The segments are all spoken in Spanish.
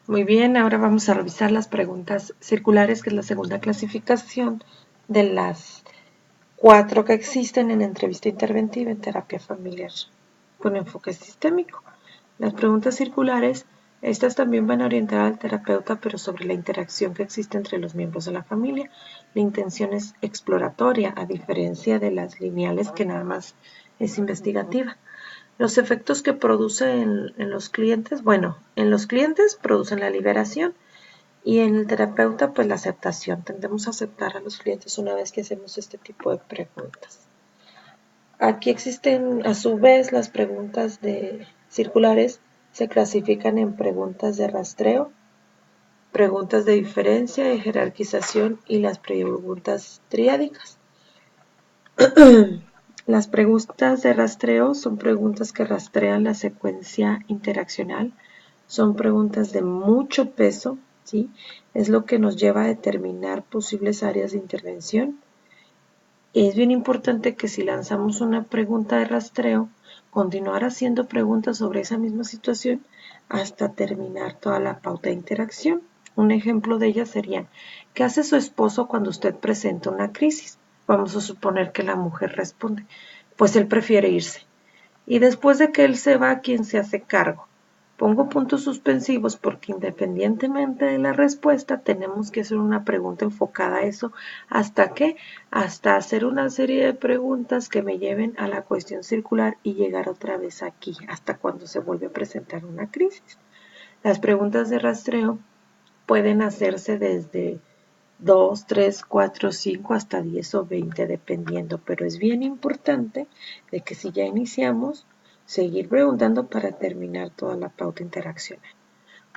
Muy bien, ahora vamos a revisar las preguntas circulares, que es la segunda clasificación de las 4 que existen en entrevista interventiva en terapia familiar con enfoque sistémico. Las preguntas circulares, estas también van a orientar al terapeuta, pero sobre la interacción que existe entre los miembros de la familia. La intención es exploratoria, a diferencia de las lineales, que nada más es investigativa. Los efectos que produce en los clientes, bueno, en los clientes producen la liberación y en el terapeuta pues la aceptación. Tendemos a aceptar a los clientes una vez que hacemos este tipo de preguntas. Aquí existen a su vez las preguntas circulares, se clasifican en preguntas de rastreo, preguntas de diferencia, de jerarquización y las preguntas triádicas. Las preguntas de rastreo son preguntas que rastrean la secuencia interaccional, son preguntas de mucho peso, ¿sí? Es lo que nos lleva a determinar posibles áreas de intervención. Es bien importante que si lanzamos una pregunta de rastreo, continuar haciendo preguntas sobre esa misma situación hasta terminar toda la pauta de interacción. Un ejemplo de ella sería, ¿qué hace su esposo cuando usted presenta una crisis? Vamos a suponer que la mujer responde, pues él prefiere irse. Y después de que él se va, ¿quién se hace cargo? Pongo puntos suspensivos porque independientemente de la respuesta tenemos que hacer una pregunta enfocada a eso. ¿Hasta qué? Hasta hacer una serie de preguntas que me lleven a la cuestión circular y llegar otra vez aquí, hasta cuando se vuelve a presentar una crisis. Las preguntas de rastreo pueden hacerse desde 2, 3, 4, 5 hasta 10 o 20 dependiendo, pero es bien importante de que si ya iniciamos, seguir preguntando para terminar toda la pauta interaccional.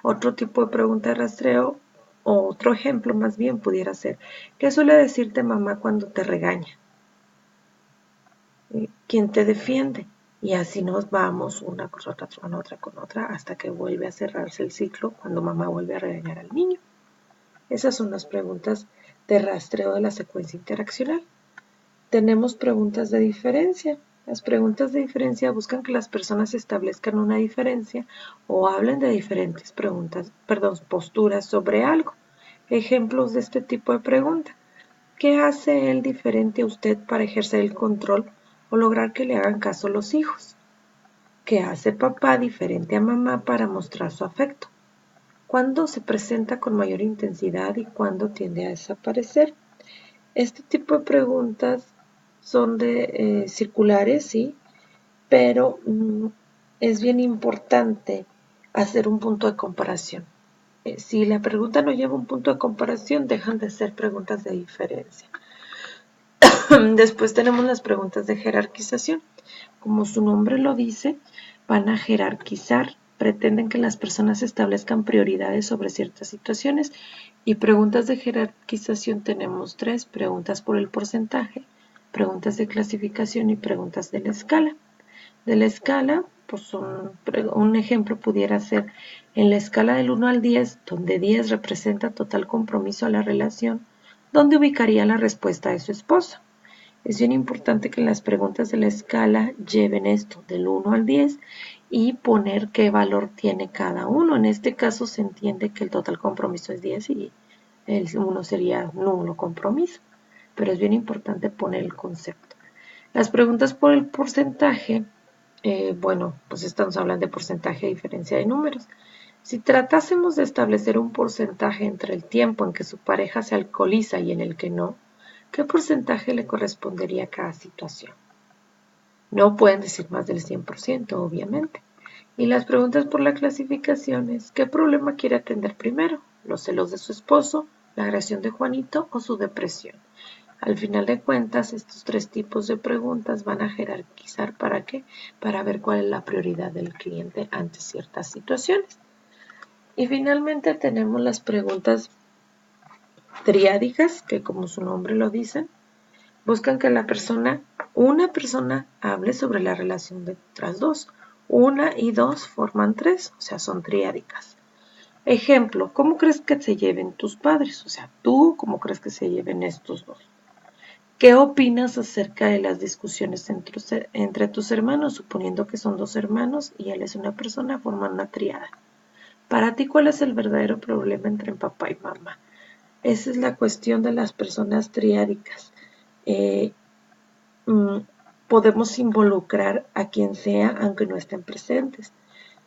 Otro tipo de pregunta de rastreo, o otro ejemplo más bien pudiera ser, ¿qué suele decirte mamá cuando te regaña? ¿Quién te defiende? Y así nos vamos una con otra hasta que vuelve a cerrarse el ciclo cuando mamá vuelve a regañar al niño. Esas son las preguntas de rastreo de la secuencia interaccional. Tenemos preguntas de diferencia. Las preguntas de diferencia buscan que las personas establezcan una diferencia o hablen de diferentes posturas sobre algo. Ejemplos de este tipo de pregunta. ¿Qué hace él diferente a usted para ejercer el control o lograr que le hagan caso los hijos? ¿Qué hace papá diferente a mamá para mostrar su afecto? ¿Cuándo se presenta con mayor intensidad y cuándo tiende a desaparecer? Este tipo de preguntas son circulares, sí, pero es bien importante hacer un punto de comparación. Si la pregunta no lleva un punto de comparación, dejan de ser preguntas de diferencia. Después tenemos las preguntas de jerarquización. Como su nombre lo dice, van a jerarquizar, pretenden que las personas establezcan prioridades sobre ciertas situaciones. Y preguntas de jerarquización tenemos 3, preguntas por el porcentaje, preguntas de clasificación y preguntas de la escala. De la escala, pues un ejemplo pudiera ser en la escala del 1 al 10, donde 10 representa total compromiso a la relación, ¿dónde ubicaría la respuesta de su esposo? Es bien importante que las preguntas de la escala lleven esto del 1 al 10 y poner qué valor tiene cada uno. En este caso se entiende que el total compromiso es 10 y el 1 sería nulo compromiso, pero es bien importante poner el concepto. Las preguntas por el porcentaje, bueno, pues estamos hablando de porcentaje de diferencia de números. Si tratásemos de establecer un porcentaje entre el tiempo en que su pareja se alcoholiza y en el que no, ¿qué porcentaje le correspondería a cada situación? No pueden decir más del 100%, obviamente. Y las preguntas por la clasificación es, ¿qué problema quiere atender primero? ¿Los celos de su esposo, la agresión de Juanito o su depresión? Al final de cuentas, estos 3 tipos de preguntas van a jerarquizar. ¿Para qué? Para ver cuál es la prioridad del cliente ante ciertas situaciones. Y finalmente tenemos las preguntas triádicas, que como su nombre lo dice, buscan que una persona hable sobre la relación de otras dos. 1 y 2 forman 3, o sea, son triádicas. Ejemplo, ¿cómo crees que se lleven tus padres? O sea, tú, ¿cómo crees que se lleven estos dos? ¿Qué opinas acerca de las discusiones entre tus hermanos? Suponiendo que son 2 hermanos y él es una persona, forman una triada. Para ti, ¿cuál es el verdadero problema entre papá y mamá? Esa es la cuestión de las personas triádicas. Eh, mm, Podemos involucrar a quien sea aunque no estén presentes.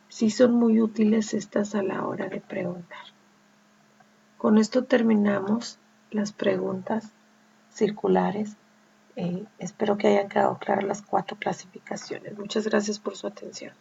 Sí son muy útiles estas a la hora de preguntar. Con esto terminamos las preguntas circulares. Espero que hayan quedado claras las 4 clasificaciones. Muchas gracias por su atención.